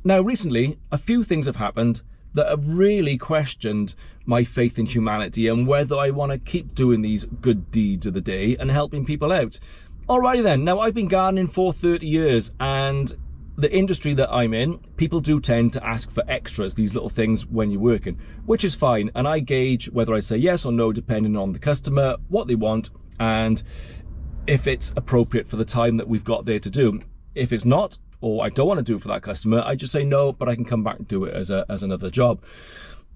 Now, recently, a few things have happened that have really questioned my faith in humanity and whether I want to keep doing these good deeds of the day and helping people out. Alrighty then, now I've been gardening for 30 years, and the industry that I'm in, people do tend to ask for extras, these little things when you're working, which is fine, and I gauge whether I say yes or no depending on the customer, what they want, and if it's appropriate for the time that we've got there to do. If it's not, or I don't want to do it for that customer, I just say no, but I can come back and do it as another job.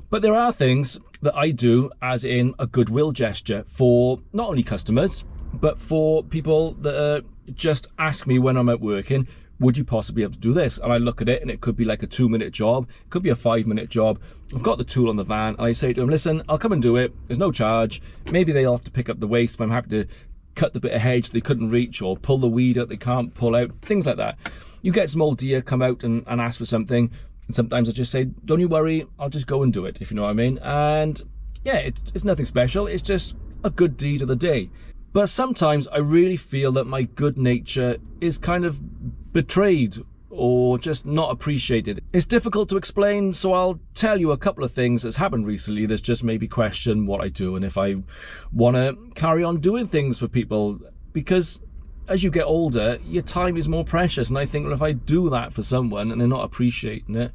But there are things that I do as in a goodwill gesture for not only customers, but for people that just ask me when I'm out working, would you possibly be able to do this? And I look at it, and it could be like a 2-minute job, it could be a 5-minute job. I've got the tool on the van, and I say to them, listen, I'll come and do it, there's no charge. Maybe they'll have to pick up the waste, but I'm happy to cut the bit of hedge they couldn't reach, or pull the weed out they can't pull out, things like that. You get some old deer come out and ask for something, and sometimes I just say, don't you worry, I'll just go and do it, if you know what I mean. And yeah, it's nothing special, it's just a good deed of the day. But sometimes I really feel that my good nature is kind of betrayed or just not appreciated. It's difficult to explain, so I'll tell you a couple of things that's happened recently that's just made me question what I do and if I want to carry on doing things for people, because as you get older, your time is more precious, and I think, well, if I do that for someone and they're not appreciating it,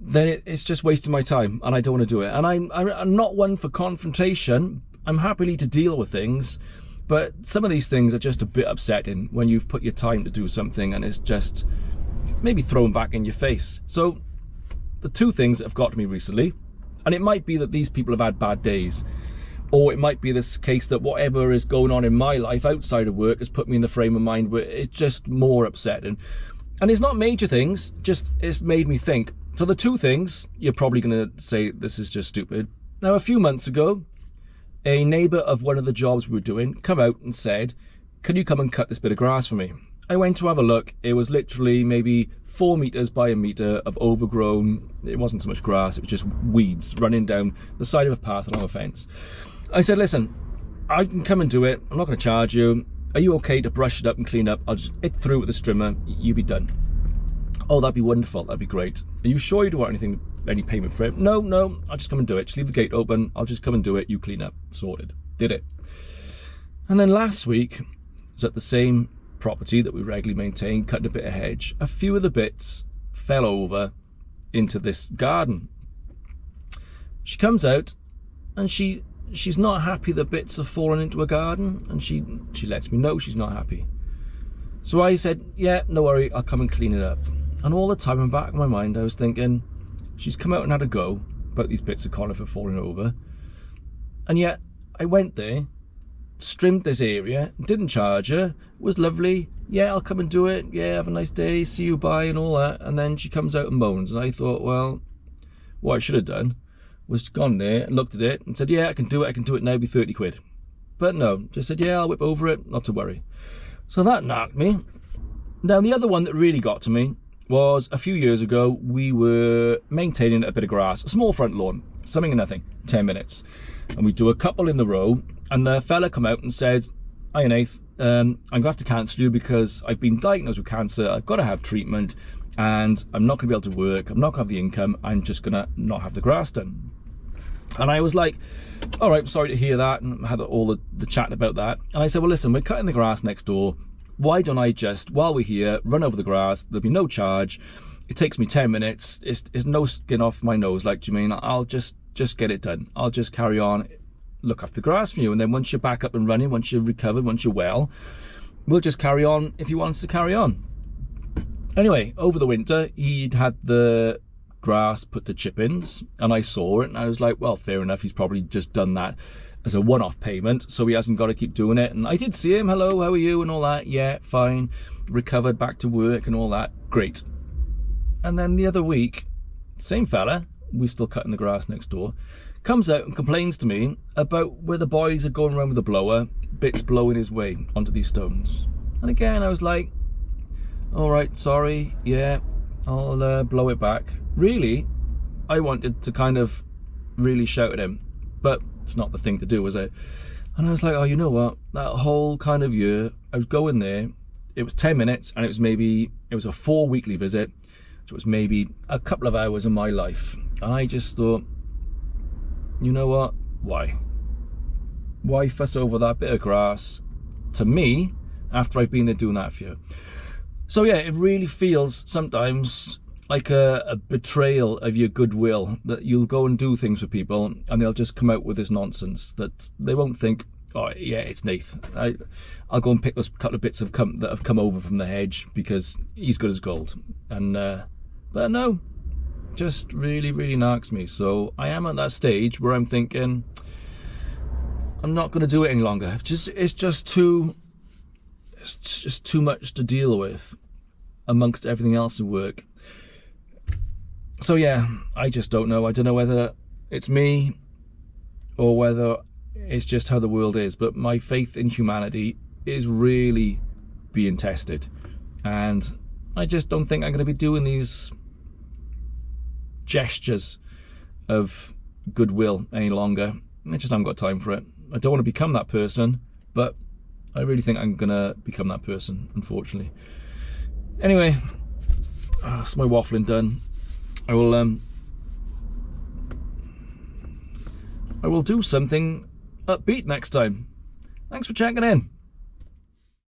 then it's just wasting my time, and I don't want to do it. And I'm not one for confrontation. I'm happily to deal with things, but some of these things are just a bit upsetting when you've put your time to do something and it's just maybe thrown back in your face. So the two things that have got to me recently, and it might be that these people have had bad days, or it might be this case that whatever is going on in my life outside of work has put me in the frame of mind where it's just more upsetting. And it's not major things, just it's made me think. So the two things, you're probably going to say this is just stupid. Now, a few months ago, a neighbour of one of the jobs we were doing come out and said, can you come and cut this bit of grass for me? I went to have a look. It was literally maybe 4 meters by a meter of overgrown, it wasn't so much grass, it was just weeds running down the side of a path along a fence. I said, listen, I can come and do it, I'm not going to charge you. Are you okay to brush it up and clean up? I'll just hit through with the strimmer, you be done. Oh, that'd be wonderful, that'd be great. Are you sure you don't want anything, any payment for it? No, I'll just come and do it. Just leave the gate open, I'll just come and do it, you clean up. Sorted. Did it. And then last week, I was at the same property that we regularly maintain, cutting a bit of hedge. A few of the bits fell over into this garden. She comes out and she's not happy that bits have fallen into a garden, and she lets me know she's not happy. So I said, yeah, no worry, I'll come and clean it up. And all the time in the back of my mind I was thinking, she's come out and had a go about these bits of conifer falling over, and yet I went there, trimmed this area, didn't charge her, it was lovely, yeah, I'll come and do it, yeah, have a nice day, see you, bye, and all that. And then she comes out and moans, and I thought, well, what I should have done was gone there and looked at it and said, yeah, I can do it now, be 30 quid. But no, just said, yeah, I'll whip over it, not to worry. So that knocked me. Now, the other one that really got to me was a few years ago, we were maintaining a bit of grass, a small front lawn, something and nothing, 10 minutes. And we do a couple in the row, and the fella come out and said, hiya Nath, I'm going to have to cancel you because I've been diagnosed with cancer, I've got to have treatment, and I'm not going to be able to work, I'm not going to have the income, I'm just going to not have the grass done. And I was like, all right, sorry to hear that, and had all the chat about that. And I said, well, listen, we're cutting the grass next door. Why don't I just, while we're here, run over the grass? There'll be no charge. It takes me 10 minutes. It's no skin off my nose, like, do you mean? I'll just get it done. I'll just carry on, look after the grass for you. And then once you're back up and running, once you're recovered, once you're well, we'll just carry on if you want us to carry on. Anyway, over the winter, he'd had the grass put to chip-ins, and I saw it, and I was like, well, fair enough, he's probably just done that as a one-off payment, so he hasn't got to keep doing it. And I did see him, hello, how are you, and all that. Yeah, fine, recovered, back to work and all that, great. And then the other week, same fella, we still cutting the grass next door, comes out and complains to me about where the boys are going around with a blower, bits blowing his way onto these stones. And again, I was like, all right, sorry, yeah, I'll blow it back. Really, I wanted to kind of really shout at him, but it's not the thing to do, was it? And I was like, oh, you know what? That whole kind of year, I was going there, it was 10 minutes, and it was a 4 weekly visit. which was maybe a couple of hours of my life. And I just thought, you know what? Why? Why fuss over that bit of grass to me after I've been there doing that for you? So yeah, it really feels sometimes like a betrayal of your goodwill, that you'll go and do things for people and they'll just come out with this nonsense that they won't think, oh yeah, it's Nath. I'll go and pick those couple of bits that have come over from the hedge because he's good as gold. And but no, just really, really narks me. So I am at that stage where I'm thinking, I'm not going to do it any longer. It's just too much to deal with amongst everything else in work. So yeah, I just don't know. I don't know whether it's me or whether it's just how the world is, but my faith in humanity is really being tested. And I just don't think I'm going to be doing these gestures of goodwill any longer. I just haven't got time for it. I don't want to become that person, but I really think I'm going to become that person, unfortunately. Anyway, that's my waffling done. I will do something upbeat next time. Thanks for checking in.